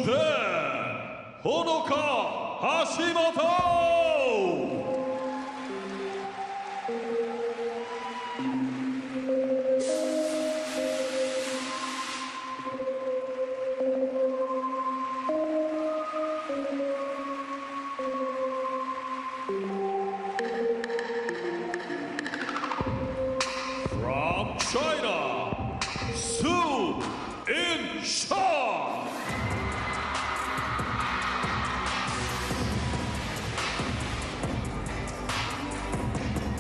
Japan, Honoka Hashimoto! From China, Su-In-Sha!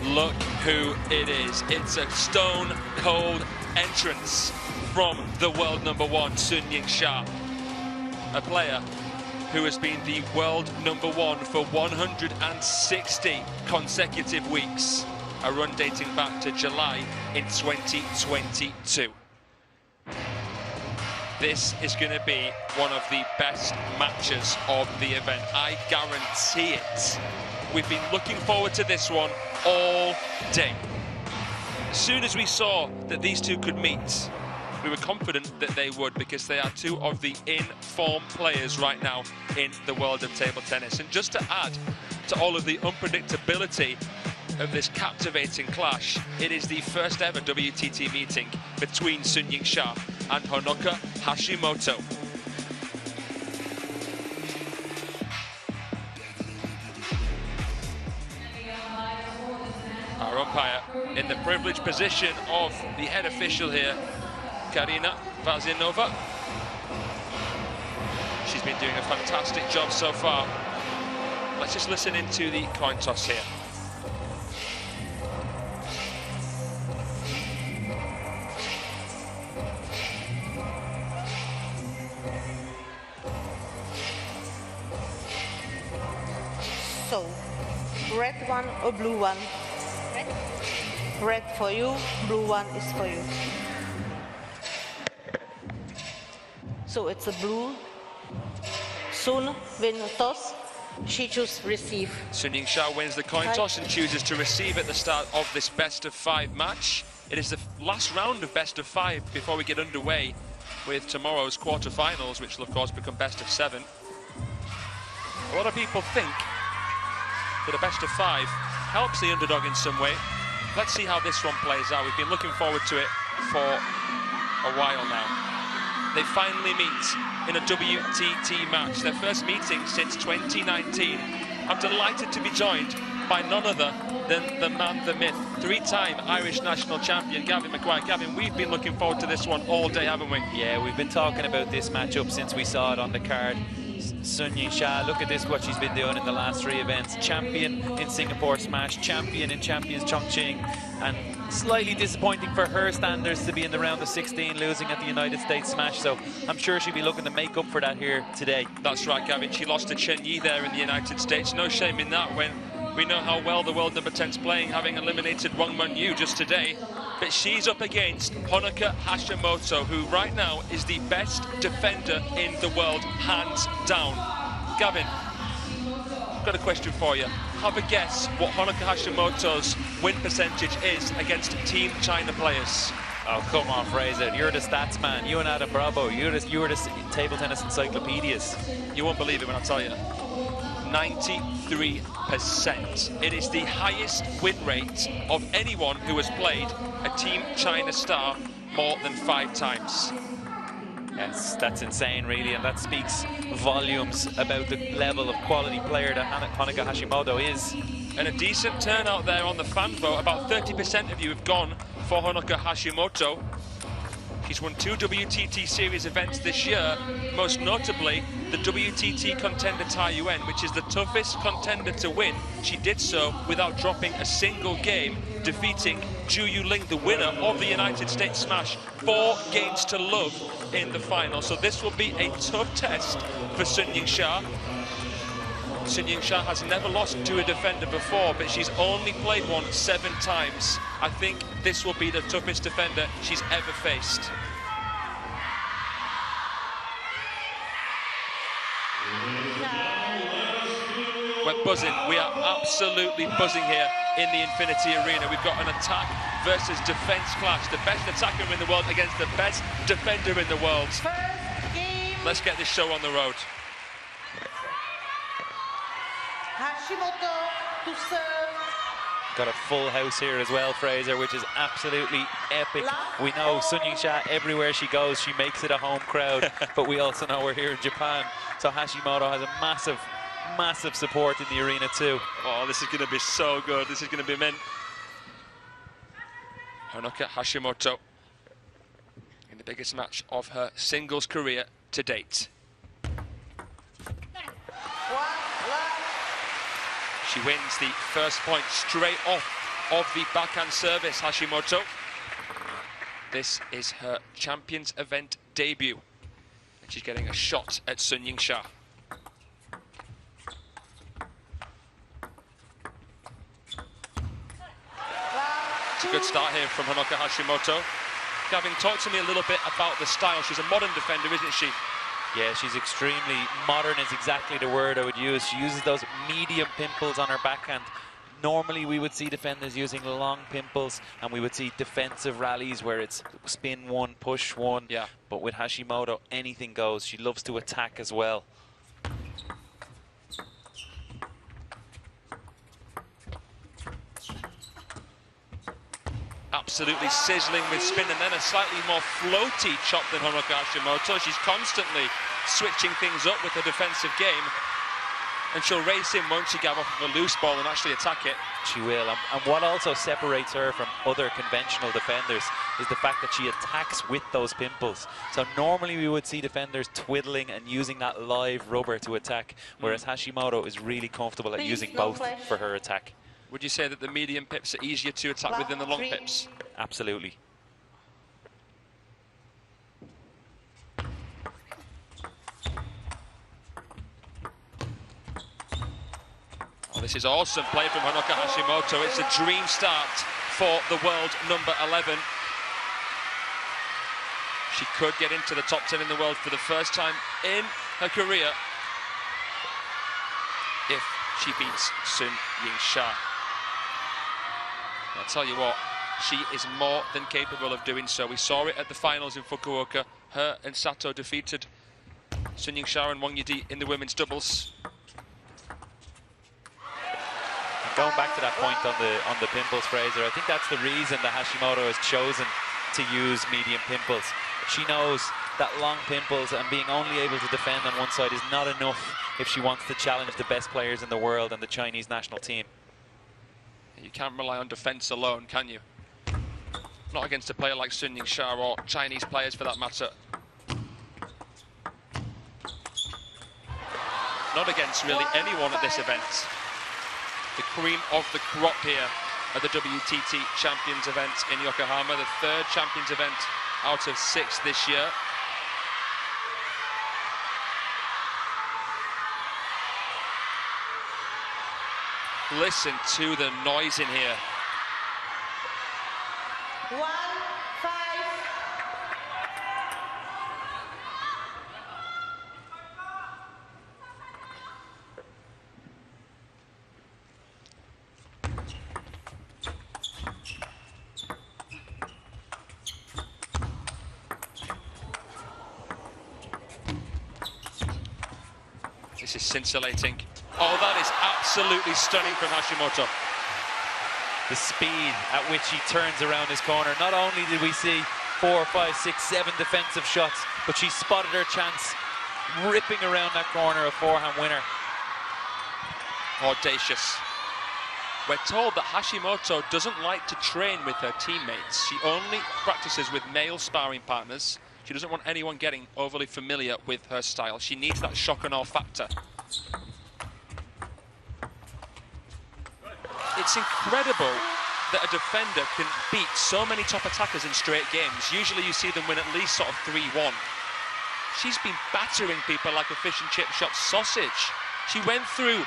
Look who it is. It's a stone-cold entrance from the world number one, Sun-Ying Sha. A player who has been the world number one for 160 consecutive weeks. A run dating back to July in 2022. This is going to be one of the best matches of the event. I guarantee it. We've been looking forward to this one all day. As soon as we saw that these two could meet, we were confident that they would, because they are two of the in-form players right now in the world of table tennis. And just to add to all of the unpredictability of this captivating clash, it is the first ever WTT meeting between Sun-Ying Sha and Honoka Hashimoto. Our umpire in the privileged position of the head official here, Karina Vazinova. She's been doing a fantastic job so far. Let's just listen into the coin toss here. So, red one or blue one? Red. Red for you, blue one is for you. So it's a blue. Sun win toss, she chooses receive. Sun-Ying Sha wins the coin toss and chooses to receive at the start of this best of five match. It is the last round of best of five before we get underway with tomorrow's quarterfinals, which will of course become best of seven. A lot of people think that a best of five helps the underdog in some way. Let's see how this one plays out. We've been looking forward to it for a while now. They finally meet in a WTT match, their first meeting since 2019. I'm delighted to be joined by none other than the man, the myth, three-time Irish national champion, Gavin McGuire. Gavin, we've been looking forward to this one all day, haven't we? Yeah, we've been talking about this matchup since we saw it on the card. Sun-Ying Sha, look at this, what she's been doing in the last three events. Champion in Singapore Smash, champion in Champions Chongqing, and slightly disappointing for her standards to be in the round of 16, losing at the United States Smash, so I'm sure she'll be looking to make up for that here today. That's right, Gavin. She lost to Chen Yi there in the United States. No shame in that when we know how well the world number 10's playing, having eliminated Wang Mengyu just today. But she's up against Honoka Hashimoto, who right now is the best defender in the world, hands down. Gavin, I've got a question for you. Have a guess what Honoka Hashimoto's win percentage is against Team China players. Oh, come on, Fraser. You're the stats man. You and Adam Bravo. You're the table tennis encyclopedias. You won't believe it when I tell you. 93%. It is the highest win rate of anyone who has played a Team China star more than 5 times. Yes, that's insane, really, and that speaks volumes about the level of quality player that Honoka Hashimoto is. And a decent turnout there on the fan vote. About 30% of you have gone for Honoka Hashimoto. She's won 2 WTT Series events this year, most notably the WTT Contender Taiyuan, which is the toughest contender to win. She did so without dropping a single game, defeating Zhu Yuling, the winner of the United States Smash, 4 games to love in the final. So this will be a tough test for Sun-Ying Sha. Sun-Ying Sha has never lost to a defender before, but she's only played one 7 times. I think this will be the toughest defender she's ever faced. We're buzzing. We are absolutely buzzing here in the Infinity Arena. We've got an attack versus defense clash. The best attacker in the world against the best defender in the world. First game Let's get this show on the road. Hashimoto to serve. Got a full house here as well, Fraser, which is absolutely epic. We know Sun Ying-sha, everywhere she goes, she makes it a home crowd, but we also know we're here in Japan, so Hashimoto has a massive, massive support in the arena too. Oh, this is going to be so good. This is going to be mint. Honoka Hashimoto in the biggest match of her singles career to date. She wins the first point straight off of the backhand service, Hashimoto. This is her Champions event debut. And she's getting a shot at Sun Ying-sha. It's a good start here from Honoka Hashimoto. Gavin, talk to me a little bit about the style. She's a modern defender, isn't she? Yeah, she's extremely modern is exactly the word I would use. She uses those medium pimples on her backhand. Normally we would see defenders using long pimples, and we would see defensive rallies where it's spin one, push one. Yeah. But with Hashimoto, anything goes. She loves to attack as well. Absolutely sizzling with spin, and then a slightly more floaty chop than Honoka Hashimoto. She's constantly switching things up with her defensive game, and she'll race in once she get off of a loose ball and actually attack it. She will, and what also separates her from other conventional defenders is the fact that she attacks with those pimples. So normally we would see defenders twiddling and using that live rubber to attack, whereas Hashimoto is really comfortable at using both for her attack. Would you say that the medium pips are easier to attack with than the long pips? Absolutely. Oh, this is awesome play from Honoka Hashimoto. It's a dream start for the world number 11. She could get into the top 10 in the world for the first time in her career if she beats Sun Ying-sha. I'll tell you what, she is more than capable of doing so. We saw it at the finals in Fukuoka. Her and Sato defeated Sun Ying-sha and Wang Yidi in the women's doubles. Going back to that point on the pimples, Fraser, I think that's the reason that Hashimoto has chosen to use medium pimples. She knows that long pimples and being only able to defend on one side is not enough if she wants to challenge the best players in the world and the Chinese national team. You can't rely on defense alone, can you? Not against a player like Sun Ying-sha or Chinese players for that matter. Not against really anyone at this event. The cream of the crop here at the WTT Champions event in Yokohama, the third Champions event out of 6 this year. Listen to the noise in here. 1-5. This is scintillating. Oh, that is absolutely stunning from Hashimoto. The speed at which he turns around his corner. Not only did we see 4, 5, 6, 7 defensive shots, but she spotted her chance, ripping around that corner, a forehand winner. Audacious. We're told that Hashimoto doesn't like to train with her teammates. She only practices with male sparring partners. She doesn't want anyone getting overly familiar with her style. She needs that shock and awe factor. It's incredible that a defender can beat so many top attackers in straight games. Usually you see them win at least sort of 3-1. She's been battering people like a fish and chip shop sausage. She went through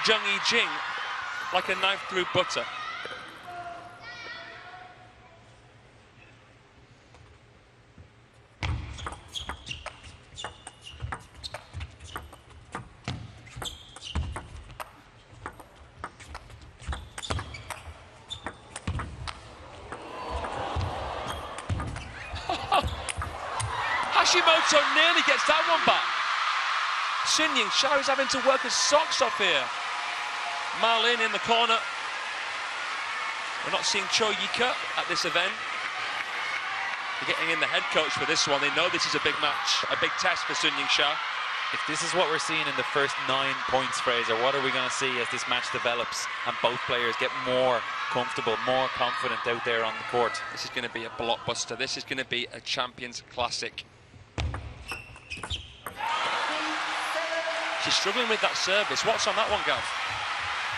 Zheng Yijing like a knife through butter. Hashimoto nearly gets that one back. Sun Ying-sha is having to work his socks off here. Ma Lin in the corner. We're not seeing Cho Yika at this event. They're getting in the head coach for this one. They know this is a big match, a big test for Sun Ying-sha. If this is what we're seeing in the first 9 points, Fraser, what are we going to see as this match develops and both players get more comfortable, more confident out there on the court? This is going to be a blockbuster. This is going to be a Champions Classic. She's struggling with that service. What's on that one, Gav?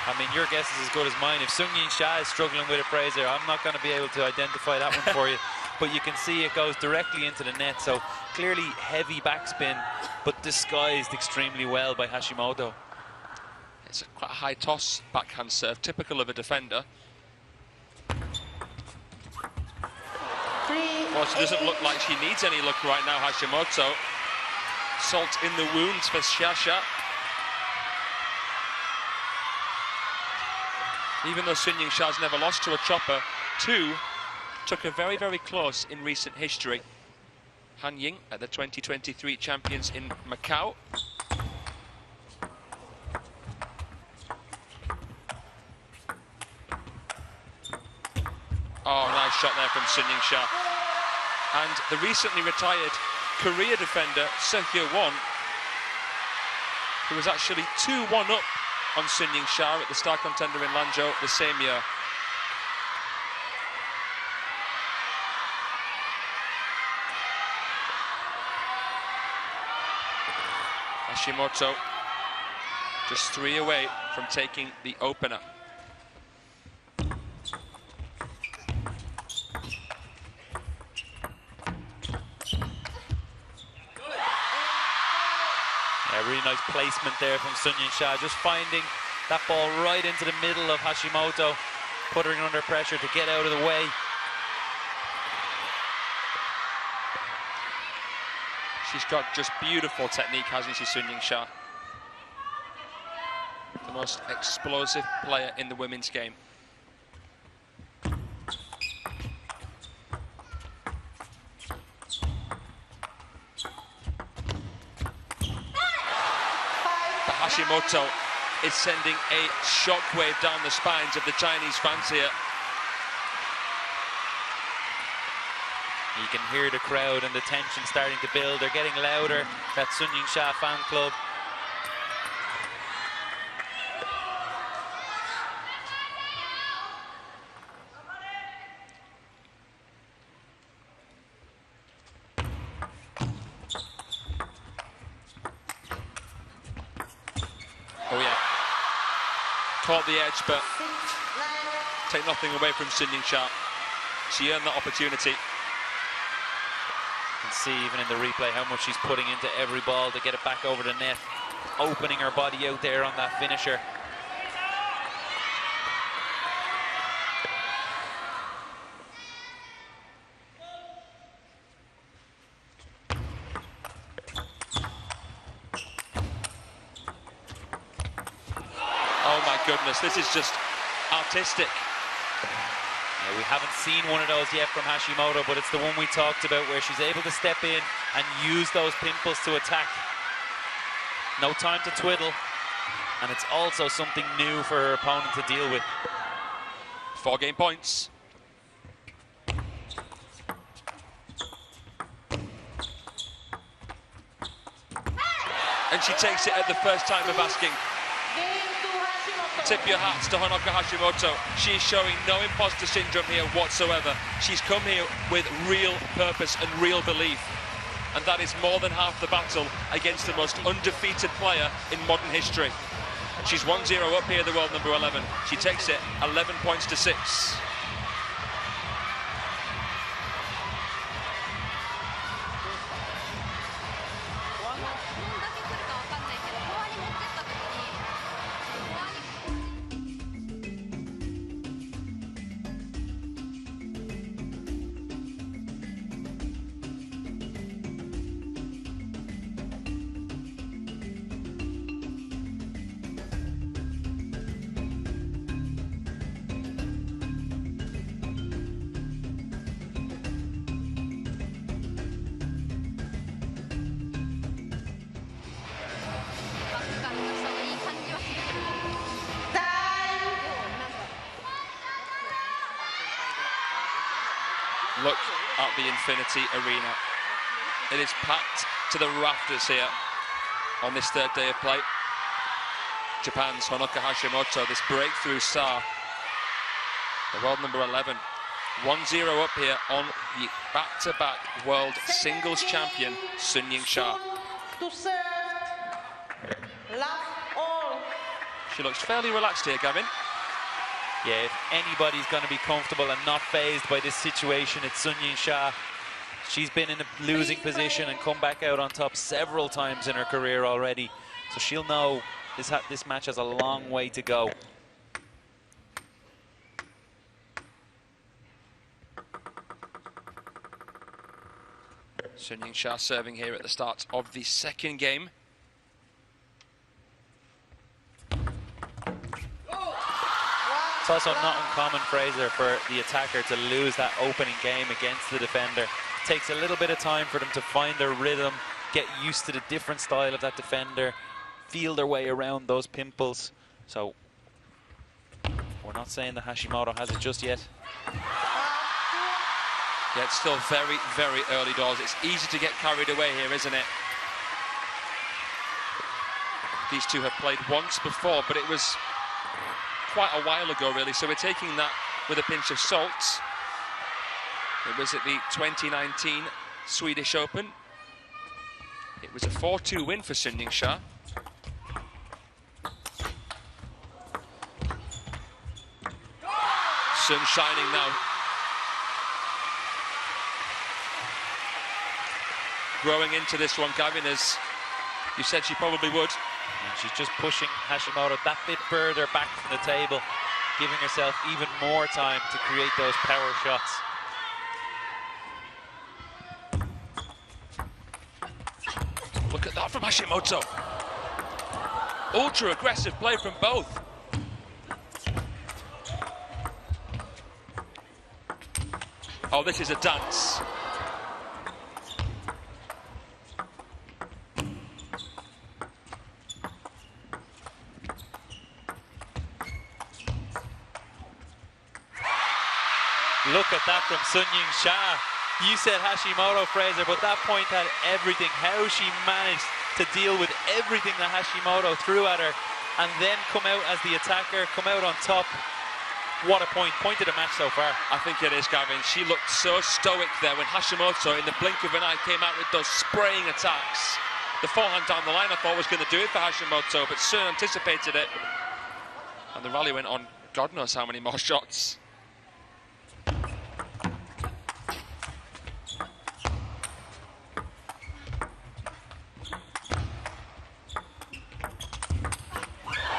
I mean, your guess is as good as mine. If Sun Ying-sha is struggling with it, Fraser, I'm not going to be able to identify that one for you. But you can see it goes directly into the net. So clearly heavy backspin, but disguised extremely well by Hashimoto. It's quite a high toss backhand serve, typical of a defender. Well, she doesn't look like she needs any luck right now, Hashimoto. Salt in the wounds for Xia. Even though Sun Ying-sha's never lost to a chopper, 2 took her very, very close in recent history. Han Ying at the 2023 champions in Macau. Oh, nice shot there from Sun Ying-sha. And the recently retired Korea defender, Seo Hyo-won, who was actually 2-1 up on Sun Ying-sha at the star contender in Lanzhou the same year. Hashimoto just 3 away from taking the opener. Yeah, really nice placement there from Sun Ying-sha, just finding that ball right into the middle of Hashimoto, putting her under pressure to get out of the way. She's got just beautiful technique, hasn't she, Sun Ying-sha? The most explosive player in the women's game. For Hashimoto is sending a shockwave down the spines of the Chinese fans here. You can hear the crowd and the tension starting to build. They're getting louder, that Sun Ying-sha fan club. Oh yeah, caught the edge, but take nothing away from Sun Ying-sha. She earned that opportunity. You can see even in the replay how much she's putting into every ball to get it back over the net, opening her body out there on that finisher. Oh my goodness, this is just artistic. Yeah, we haven't seen one of those yet from Hashimoto, but it's the one we talked about where she's able to step in and use those pimples to attack. No time to twiddle, and it's also something new for her opponent to deal with. 4 game points. And she takes it at the first time of asking. Tip your hats to Honoka Hashimoto. She's showing no imposter syndrome here whatsoever. She's come here with real purpose and real belief. And that is more than half the battle against the most undefeated player in modern history. She's 1-0 up here, the world number 11. She takes it 11 points to 6. at the Infinity Arena. It is packed to the rafters here on this third day of play. Japan's Honoka Hashimoto, this breakthrough star, the world number 11, 1-0 up here on the back-to-back world singles champion, Sun Ying-sha. To serve. Love all. She looks fairly relaxed here, Gavin. Yeah, if anybody's going to be comfortable and not fazed by this situation, it's Sun Ying-sha. She's been in a losing position and come back out on top several times in her career already. So she'll know this match has a long way to go. Sun Ying-sha serving here at the start of the second game. It's also not uncommon, Fraser, for the attacker to lose that opening game against the defender. It takes a little bit of time for them to find their rhythm, get used to the different style of that defender, feel their way around those pimples. So we're not saying that Hashimoto has it just yet. Yeah, it's still very, very early doors. It's easy to get carried away here, isn't it? These two have played once before, but it was quite a while ago, really, so we're taking that with a pinch of salt. It was at the 2019 Swedish Open. It was a 4-2 win for Sun Ying-sha. Sun shining now. Growing into this one, Gavin, as you said she probably would. And she's just pushing Hashimoto that bit further back from the table, giving herself even more time to create those power shots. Look at that from Hashimoto. Ultra aggressive play from both. Oh, this is a dance. Look at that from Sun Ying-sha. You said Hashimoto, Fraser, but that point had everything. How she managed to deal with everything that Hashimoto threw at her and then come out as the attacker, come out on top. What a point. Point of the match so far. I think it is, Gavin. She looked so stoic there when Hashimoto, in the blink of an eye, came out with those spraying attacks. The forehand down the line I thought was going to do it for Hashimoto, but Sun anticipated it. And the rally went on God knows how many more shots.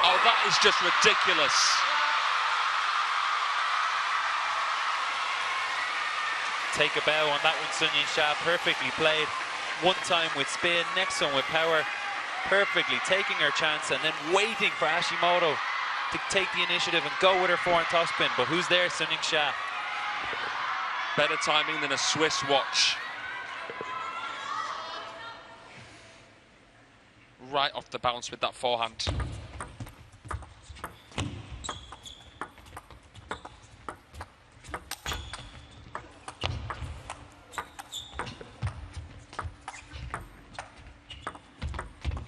Oh, that is just ridiculous. Take a bow on that one, Sun Ying-sha. Perfectly played. One time with spin, next one with power. Perfectly taking her chance and then waiting for Hashimoto to take the initiative and go with her forehand topspin. But who's there? Sun Ying-sha. Better timing than a Swiss watch. Right off the bounce with that forehand.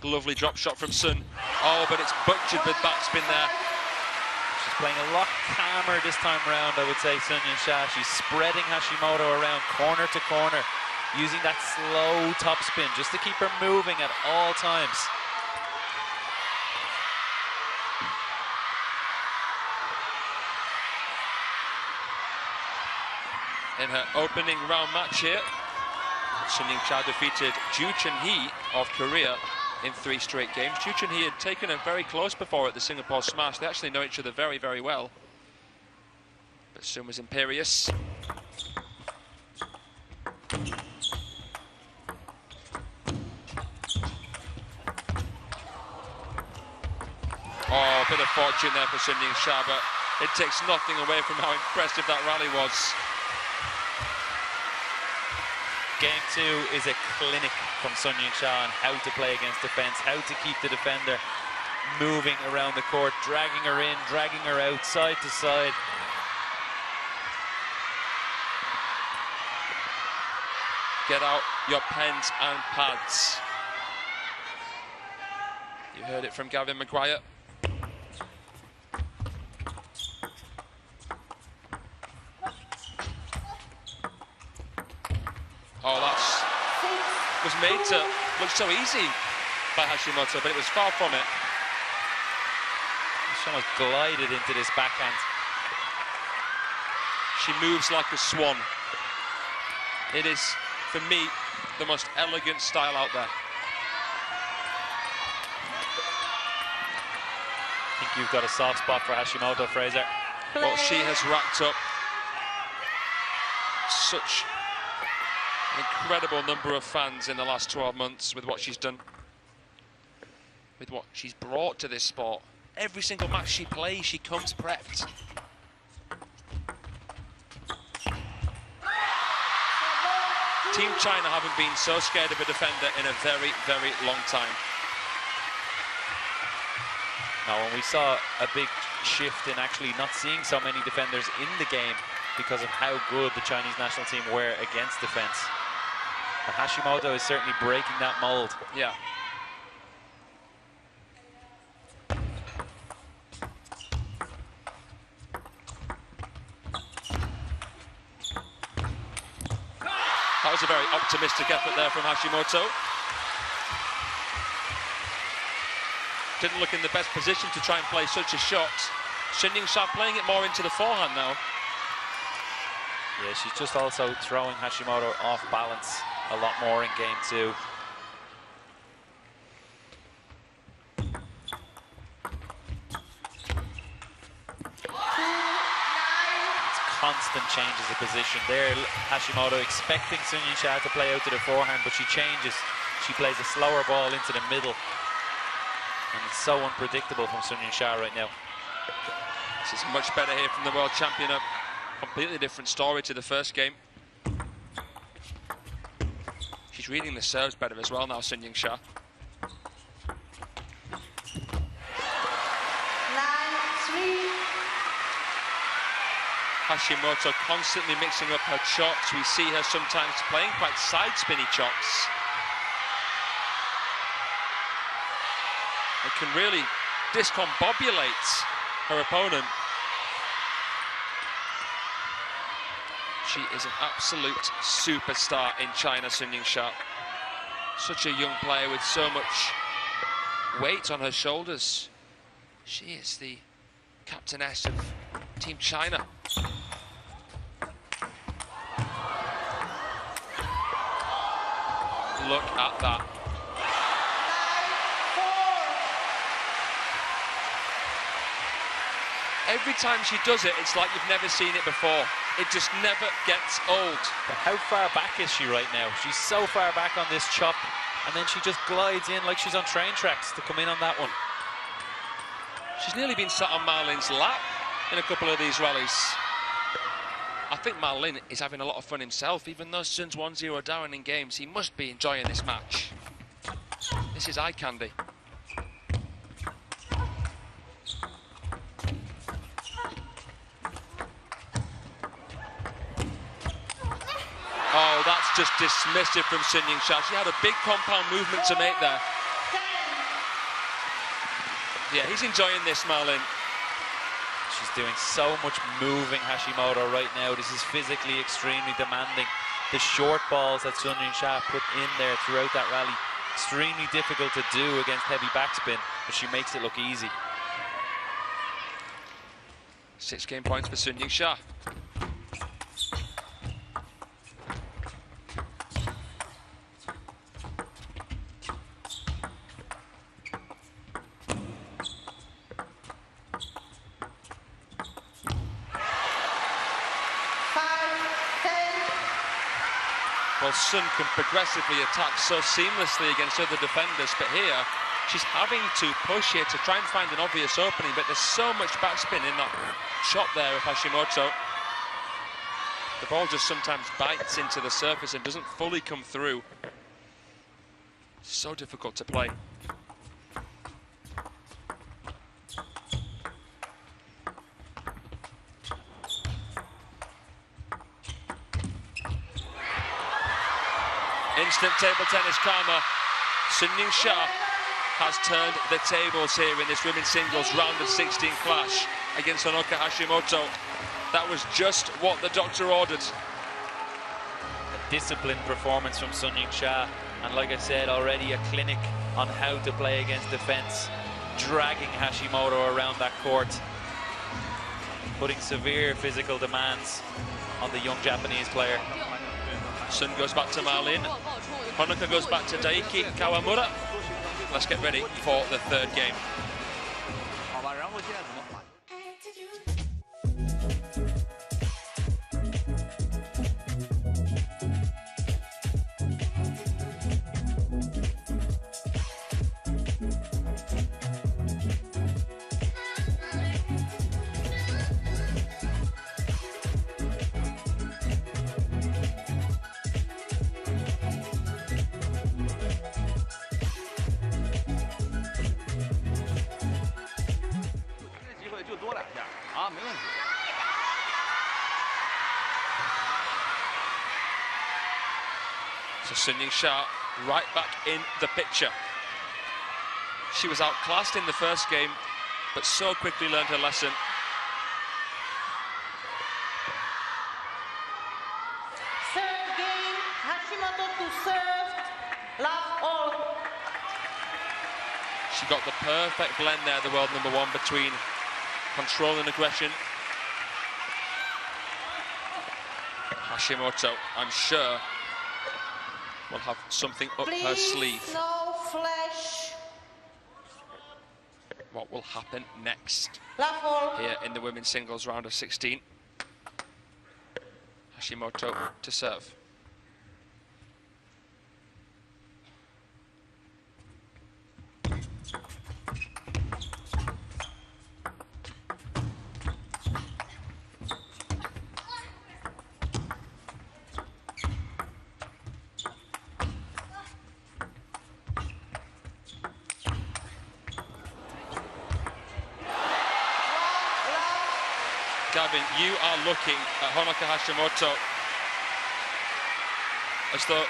Lovely drop shot from Sun. Oh, but it's butchered with backspin there. She's playing a lot calmer this time around, I would say, Sun Ying-sha. She's spreading Hashimoto around corner to corner, using that slow topspin just to keep her moving at all times. In her opening round match here, Sun Ying-sha defeated Ju Chun-hee of Korea in 3 straight games. Ju Chun-hee had taken her very close before at the Singapore Smash. They actually know each other very, very well. But Sun was imperious. Oh, a bit of fortune there for Sun Ying-sha, but it takes nothing away from how impressive that rally was. Game 2 is a clinic from Sun Ying-sha on how to play against defense, how to keep the defender moving around the court, dragging her in, dragging her out, side to side. Get out your pens and pads. You heard it from Gavin Maguire. Oh, that was made to look so easy by Hashimoto, but it was far from it. She almost glided into this backhand. She moves like a swan. It is, for me, the most elegant style out there. I think you've got a soft spot for Hashimoto, Fraser. Well, she has racked up such an incredible number of fans in the last 12 months with what she's done, with what she's brought to this sport. Every single match she plays, she comes prepped. Team China haven't been so scared of a defender in a very, very long time. Now, when we saw a big shift in actually not seeing so many defenders in the game because of how good the Chinese national team were against defense. But Hashimoto is certainly breaking that mold. Yeah. That was a very optimistic effort there from Hashimoto. Didn't look in the best position to try and play such a shot. Sun Ying-sha playing it more into the forehand now. Yeah, she's just also throwing Hashimoto off balance a lot more in game two. It's constant changes of position there. Hashimoto expecting Sun Ying-sha to play out to the forehand, but she changes. She plays a slower ball into the middle. And it's so unpredictable from Sun Ying-sha right now. This is much better here from the world champion. A completely different story to the first game. She's reading the serves better as well now, Sun Ying-sha. 9-3. Hashimoto constantly mixing up her chops. We see her sometimes playing quite side spinny chops. It can really discombobulate her opponent. She is an absolute superstar in China, Sun Ying-sha. Such a young player with so much weight on her shoulders. She is the captainess of Team China. Look at that. Every time she does it, it's like you've never seen it before. It just never gets old. But how far back is she right now? She's so far back on this chop, and then she just glides in like she's on train tracks to come in on that one. She's nearly been sat on Marlin's lap in a couple of these rallies. I think Marlin is having a lot of fun himself. Even though Sun's 1-0 down in games, he must be enjoying this match. This is eye candy. Oh, that's just dismissive from Sun Ying-sha. She had a big compound movement to make there. Yeah, he's enjoying this, Marlin. She's doing so much moving, Hashimoto, right now. This is physically extremely demanding. The short balls that Sun Ying-sha put in there throughout that rally, extremely difficult to do against heavy backspin, but she makes it look easy. 6 game points for Sun Ying-sha. Well, Sun can progressively attack so seamlessly against other defenders, but here she's having to push here to try and find an obvious opening, but there's so much backspin in that shot there of Hashimoto. The ball just sometimes bites into the surface and doesn't fully come through. So difficult to play. Instant table tennis karma. Sun Ying-sha has turned the tables here in this women's singles round of 16 clash against Honoka Hashimoto. That was just what the doctor ordered. A disciplined performance from Sun Ying-sha, and like I said already, a clinic on how to play against defense, dragging Hashimoto around that court, putting severe physical demands on the young Japanese player. Sun goes back to Marlin. Honoka goes back to Daiki Kawamura. Let's get ready for the third game. So Sun Ying-sha right back in the picture. She was outclassed in the first game, but so quickly learned her lesson. Third game, Hashimoto to serve, love all. She got the perfect blend there, the world number one, between control and aggression. Hashimoto, I'm sure, will have something up her sleeve. No flash. What will happen next Love all. here in the women's singles round of 16? Hashimoto to serve. Gavin, you are looking at Honoka Hashimoto as though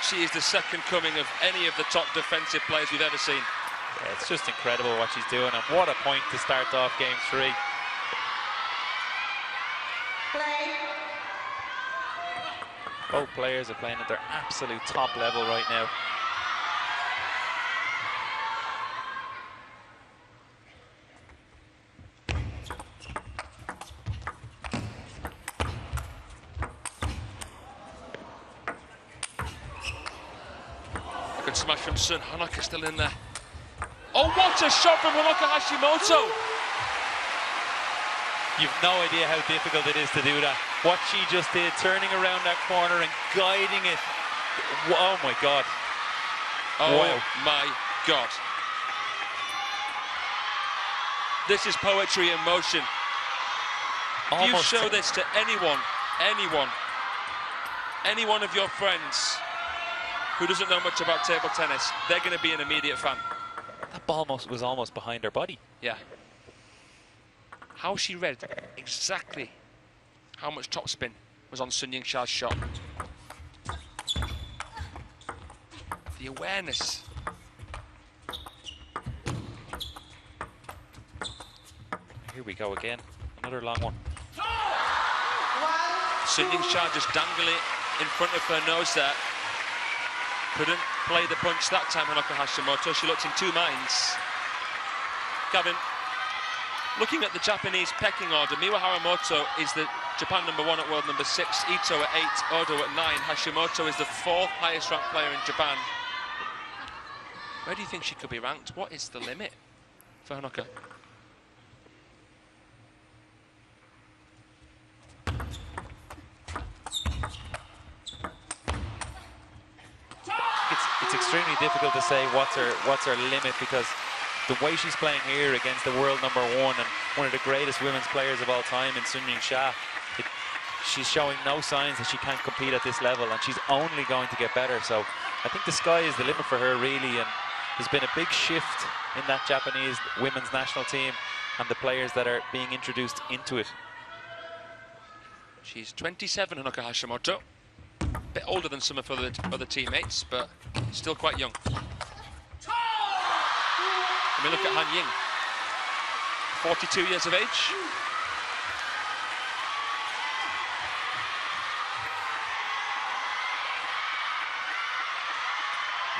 she is the second coming of any of the top defensive players we've ever seen. Yeah, it's just incredible what she's doing, and what a point to start off game 3. Play. Both players are playing at their absolute top level right now. Good smash from Sun. Honoka still in there. Oh, what a shot from Honoka Hashimoto! You've no idea how difficult it is to do that. What she just did, turning around that corner and guiding it. Oh my God. Oh Wow. my God. This is poetry in motion. If you show this to any one of your friends who doesn't know much about table tennis, they're going to be an immediate fan. That ball was almost behind her body. Yeah. How she read exactly how much topspin was on Sun Ying-sha's shot. The awareness. Here we go again. Another long one. Sun Ying-sha just dangling in front of her nose there. Couldn't play the punch that time, Honoka Hashimoto. She looked in two minds. Gavin, looking at the Japanese pecking order, Miwa Haramoto is the Japan #1 at world #6, Ito at 8, Odo at 9. Hashimoto is the 4th highest ranked player in Japan. Where do you think she could be ranked? What is the limit for Honoka? It's extremely difficult to say what's her limit, because the way she's playing here against the world #1 and one of the greatest women's players of all time in Sun Ying-sha, she's showing no signs that she can't compete at this level, and she's only going to get better. So I think the sky is the limit for her, really, and there's been a big shift in that Japanese women's national team and the players that are being introduced into it. She's 27, Honoka Hashimoto. bit older than some of other teammates, but still quite young. I mean, look at Han Ying, 42 years of age.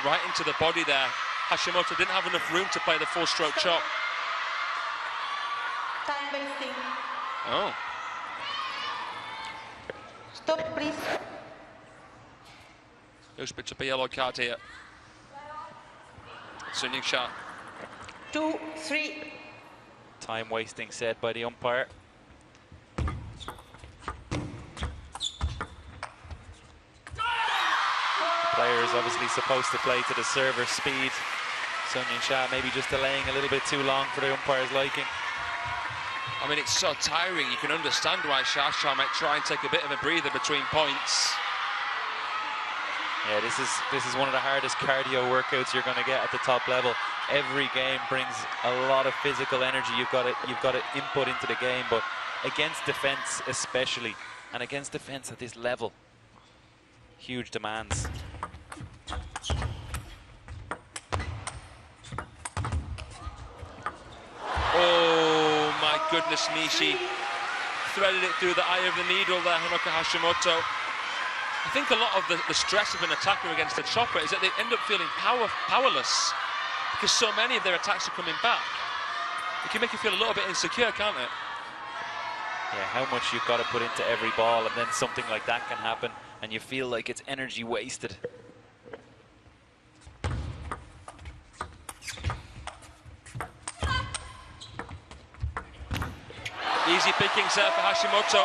Right into the body there. Hashimoto didn't have enough room to play the full stroke chop. Time wasting. Oh. Stop, please. Who's picked up a yellow card here? Sun Ying Sha. 2, 3. Time wasting said by the umpire. The player is obviously supposed to play to the server's speed. Sun Ying Sha maybe just delaying a little bit too long for the umpire's liking. I mean, it's so tiring. You can understand why Sha might try and take a bit of a breather between points. Yeah, this is one of the hardest cardio workouts you're going to get at the top level. Every game brings a lot of physical energy. You've got to input into the game, but against defense especially, and against defense at this level, huge demands. Oh my goodness me, she threaded it through the eye of the needle there, Honoka Hashimoto. I think a lot of the stress of an attacker against a chopper is that they end up feeling powerless because so many of their attacks are coming back. It can make you feel a little bit insecure, can't it? Yeah, how much you've got to put into every ball, and then something like that can happen and you feel like it's energy wasted. Easy pickings there for Hashimoto.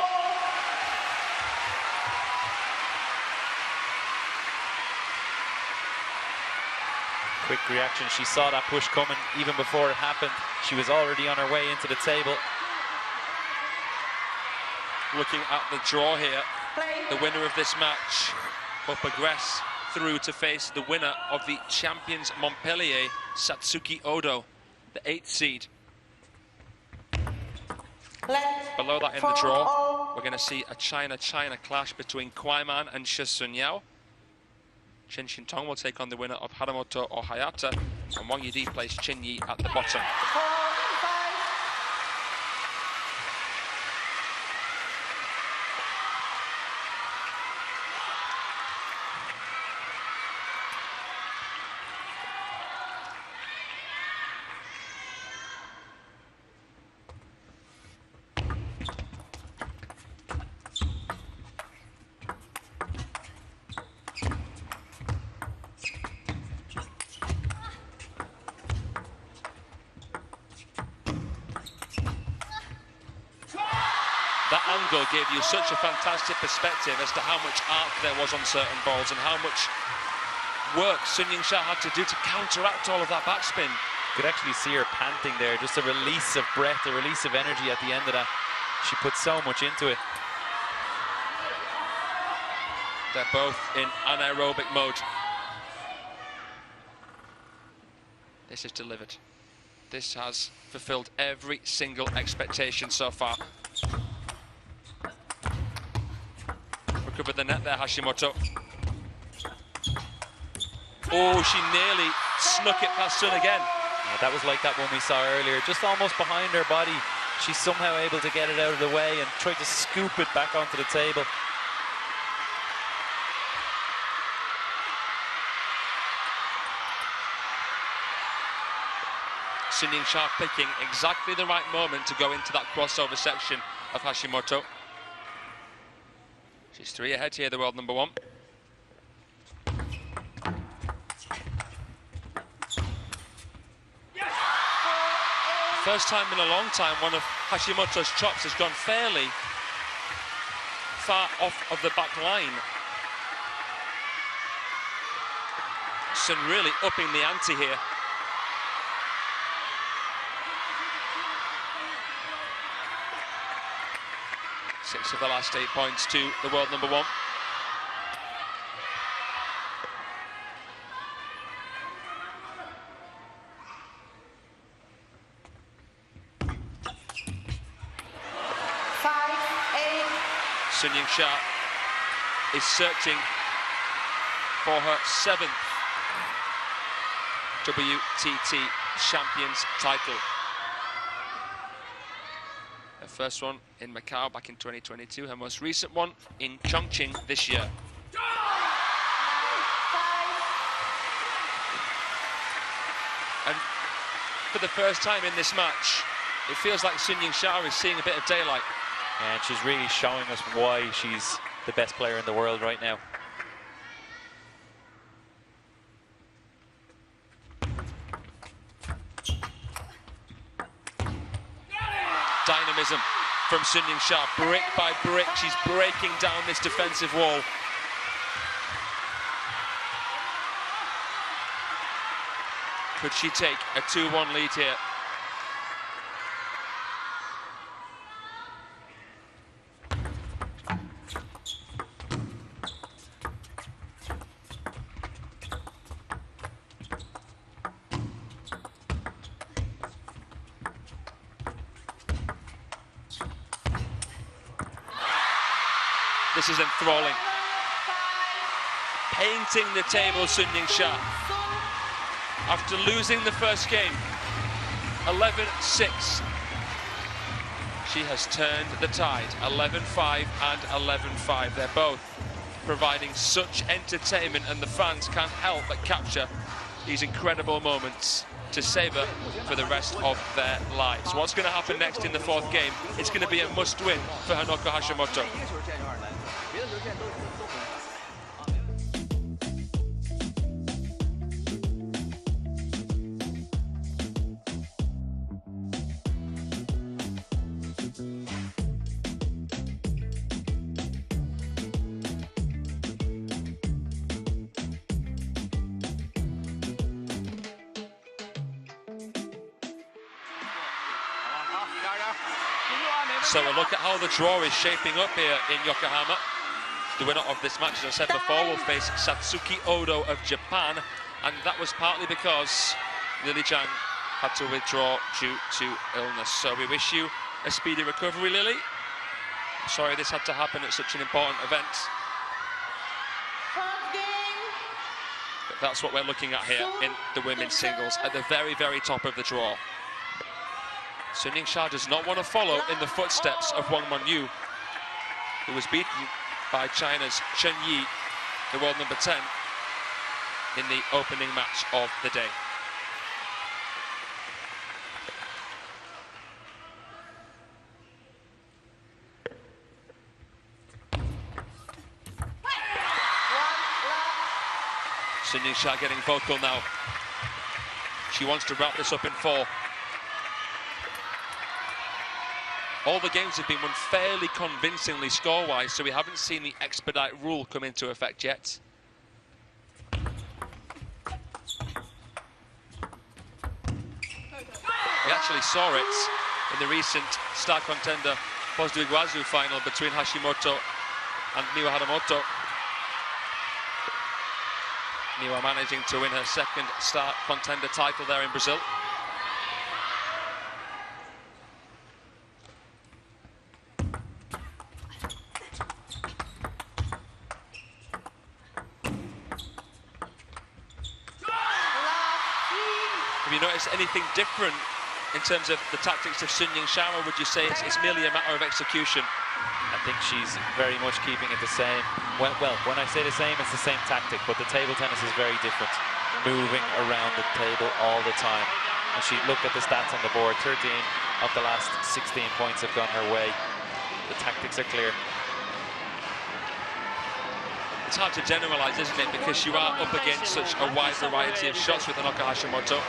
Quick reaction. She saw that push coming even before it happened. She was already on her way into the table. Looking at the draw here, the winner of this match will progress through to face the winner of the Champions Montpellier, Satsuki Odo, the 8th seed. Below that in the draw, we're going to see a China-China clash between Kwaiman and Shi Sun-Yao. Chen Xintong will take on the winner of Haramoto or Hayata, and Wang Yidi plays Chin Yi at the bottom. That angle gave you such a fantastic perspective as to how much arc there was on certain balls and how much work Sun Ying Sha had to do to counteract all of that backspin. You could actually see her panting there, just a release of breath, a release of energy at the end of that. She put so much into it. They're both in anaerobic mode. This is delivered. This has fulfilled every single expectation so far. Recovered the net there, Hashimoto. Oh, she nearly snuck it past Sun again. Yeah, that was like that one we saw earlier, just almost behind her body. She's somehow able to get it out of the way and try to scoop it back onto the table. Sun Ying Sha picking exactly the right moment to go into that crossover section of Hashimoto. She's 3 ahead here, the world number 1. First time in a long time one of Hashimoto's chops has gone fairly far off of the back line. Sun really upping the ante here. Six of the last 8 points to the world number 1. Sun Ying Sha is searching for her 7th WTT Champions title. Her first one in Macau back in 2022, her most recent one in Chongqing this year. And for the first time in this match, it feels like Sun Ying-sha is seeing a bit of daylight. And she's really showing us why she's the best player in the world right now. Dynamism from Sun Ying-sha, brick by brick, she's breaking down this defensive wall. Could she take a 2-1 lead here? This is enthralling. Painting the table, Sun Ying-sha. After losing the first game, 11-6, she has turned the tide, 11-5 and 11-5. They're both providing such entertainment, and the fans can't help but capture these incredible moments to savour for the rest of their lives. What's going to happen next in the 4th game? It's going to be a must-win for Hanoko Hashimoto. So a look at how the draw is shaping up here in Yokohama. The winner of this match, as I said before, will face Satsuki Odo of Japan, and that was partly because Lily Zhang had to withdraw due to illness. So we wish you a speedy recovery, Lily. I'm sorry this had to happen at such an important event. But that's what we're looking at here in the women's singles, at the very, very top of the draw. Sun Ying-sha does not want to follow in the footsteps of Wang Mengyu, who was beaten by China's Chen Yi, the world number 10, in the opening match of the day. Sun Ying-sha getting vocal now. She wants to wrap this up in 4. All the games have been won fairly convincingly score-wise, so we haven't seen the expedite rule come into effect yet. We actually saw it in the recent star contender Posdu Iguazu final between Hashimoto and Miwa Haramoto. Miwa managing to win her 2nd star contender title there in Brazil. Have you noticed anything different in terms of the tactics of Sun Ying-sha, or would you say it's merely a matter of execution? I think she's very much keeping it the same. Well, when I say the same, it's the same tactic, but the table tennis is very different. Moving around the table all the time. And she looked at the stats on the board, 13 of the last 16 points have gone her way. The tactics are clear. It's hard to generalize, isn't it? Because you are up against such a wide variety of shots with Hanoko Hashimoto.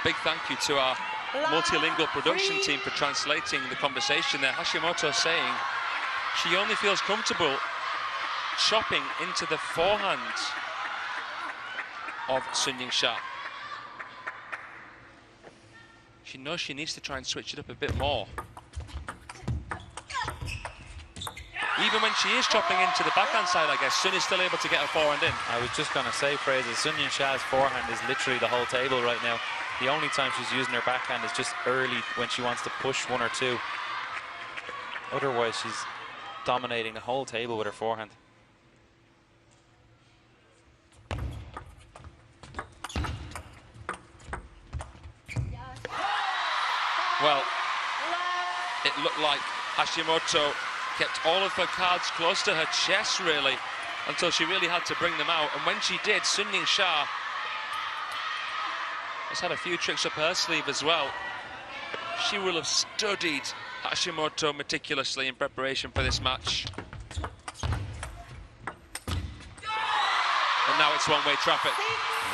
Big thank you to our multilingual production team for translating the conversation there. Hashimoto saying she only feels comfortable chopping into the forehand of Sun Ying-sha. She knows she needs to try and switch it up a bit more. Even when she is chopping into the backhand side, I guess, Sun is still able to get her forehand in. I was just going to say, Fraser, Sun Ying-sha's forehand is literally the whole table right now. The only time she's using her backhand is just early when she wants to push one or two. Otherwise, she's dominating the whole table with her forehand. Well, it looked like Hashimoto kept all of her cards close to her chest, really, until she really had to bring them out. And when she did, Sun Ying-sha has had a few tricks up her sleeve as well. She will have studied Hashimoto meticulously in preparation for this match. And now it's one-way traffic.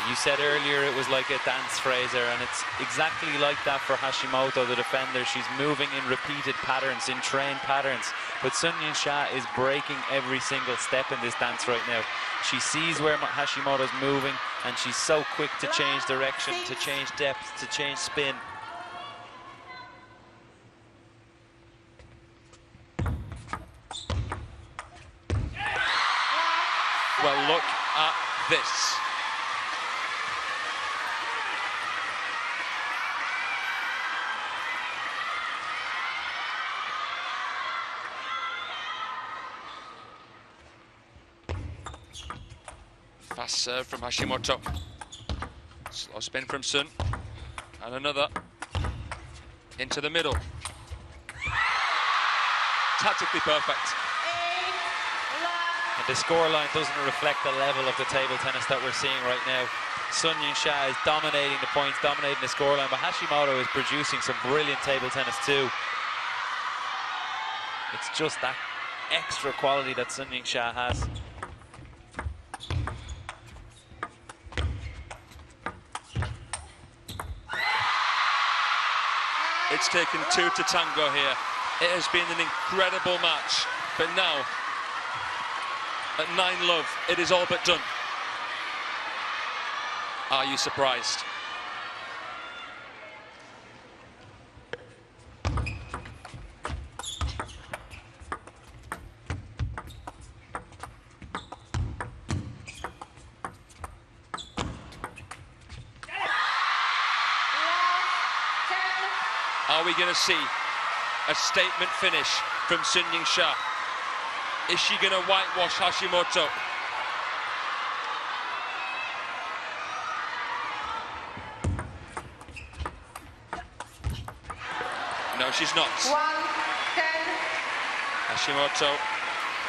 You said earlier it was like a dance, Fraser, and it's exactly like that for Hashimoto, the defender. She's moving in repeated patterns, in trained patterns. But Sun Ying-sha is breaking every single step in this dance right now. She sees where Hashimoto's moving, and she's so quick to change direction, to change depth, to change spin. Well, look at this. Fast serve from Hashimoto. Slow spin from Sun. And another. Into the middle. Tactically perfect. And the scoreline doesn't reflect the level of the table tennis that we're seeing right now. Sun Ying-sha is dominating the points, dominating the scoreline, but Hashimoto is producing some brilliant table tennis too. It's just that extra quality that Sun Ying-sha has. It's taken two to tango here. It has been an incredible match, but now, at 9-love, it is all but done. Are you surprised? Are we going to see a statement finish from Sun Ying-sha? Is she going to whitewash Hashimoto? No, she's not. 1-10. Hashimoto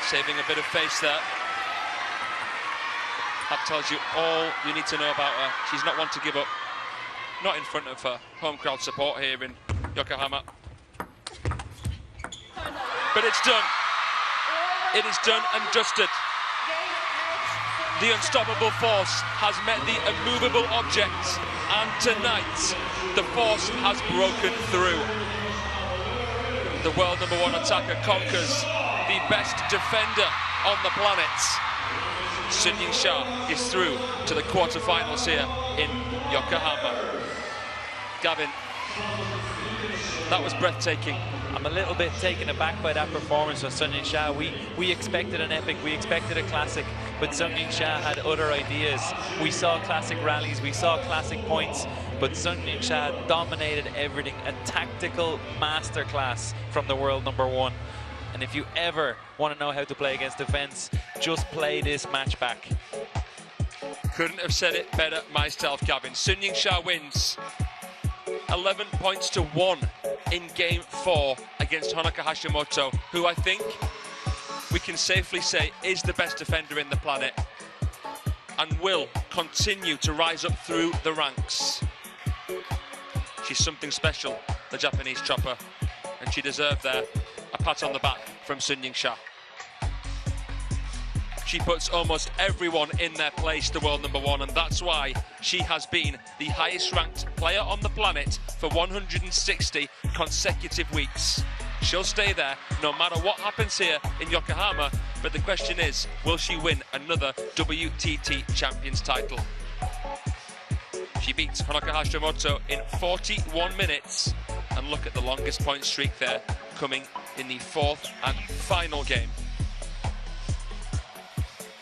saving a bit of face there. That tells you all you need to know about her. She's not one to give up. Not in front of her home crowd support here in Yokohama. But it's done. It is done and dusted. The unstoppable force has met the immovable object, and tonight the force has broken through. The world #1 attacker conquers the best defender on the planet. Sun Ying-sha is through to the quarterfinals here in Yokohama. Gavin, that was breathtaking. I'm a little bit taken aback by that performance from Sun Ying-sha. We expected an epic, we expected a classic, but Sun Ying-sha had other ideas. We saw classic rallies, we saw classic points, but Sun Ying-sha dominated everything. A tactical masterclass from the world #1. And if you ever want to know how to play against defense, just play this match back. Couldn't have said it better myself, Gavin. Sun Ying-sha wins 11 points to 1 in game 4 against Honoka Hashimoto, who I think we can safely say is the best defender in the planet and will continue to rise up through the ranks. She's something special, the Japanese chopper, and she deserved there a pat on the back from Sun Ying-sha. She puts almost everyone in their place to world number one, and that's why she has been the highest ranked player on the planet for 160 consecutive weeks. She'll stay there no matter what happens here in Yokohama, but the question is, will she win another WTT Champions title? She beats Honoka Hashimoto in 41 minutes, and look at the longest point streak there, coming in the fourth and final game.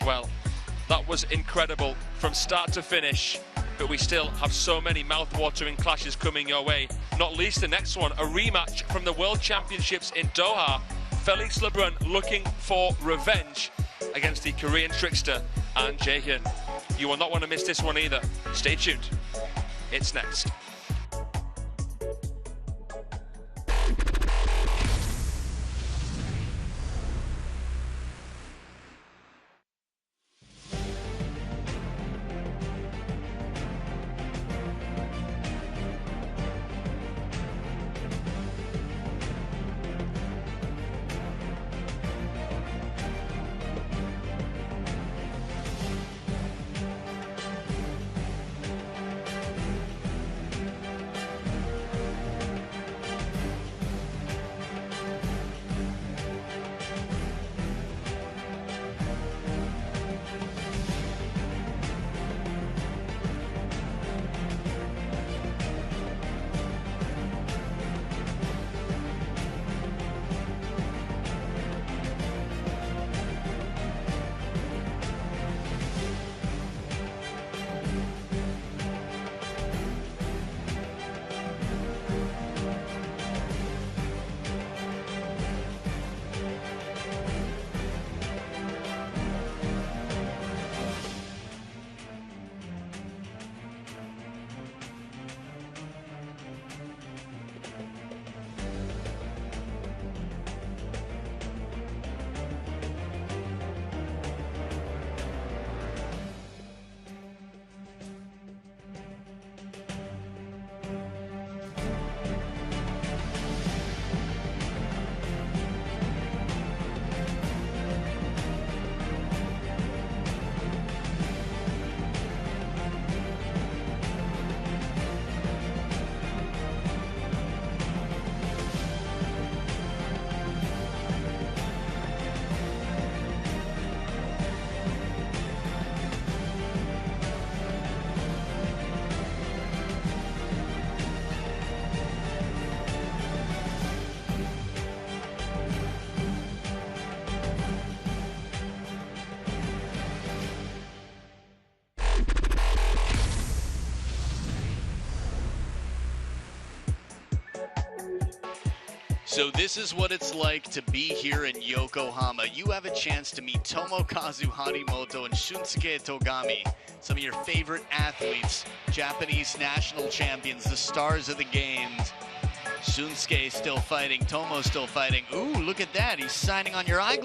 Well, that was incredible from start to finish, but we still have so many mouth-watering clashes coming your way, not least the next one, a rematch from the World Championships in Doha. Felix Lebrun looking for revenge against the Korean trickster An Jae-hyun. You will not want to miss this one either. Stay tuned. It's next. So this is what it's like to be here in Yokohama. You have a chance to meet Tomokazu Harimoto and Shunsuke Togami, some of your favorite athletes, Japanese national champions, the stars of the games. Shunsuke still fighting, Tomo still fighting. Ooh, look at that, he's signing on your eyeglasses.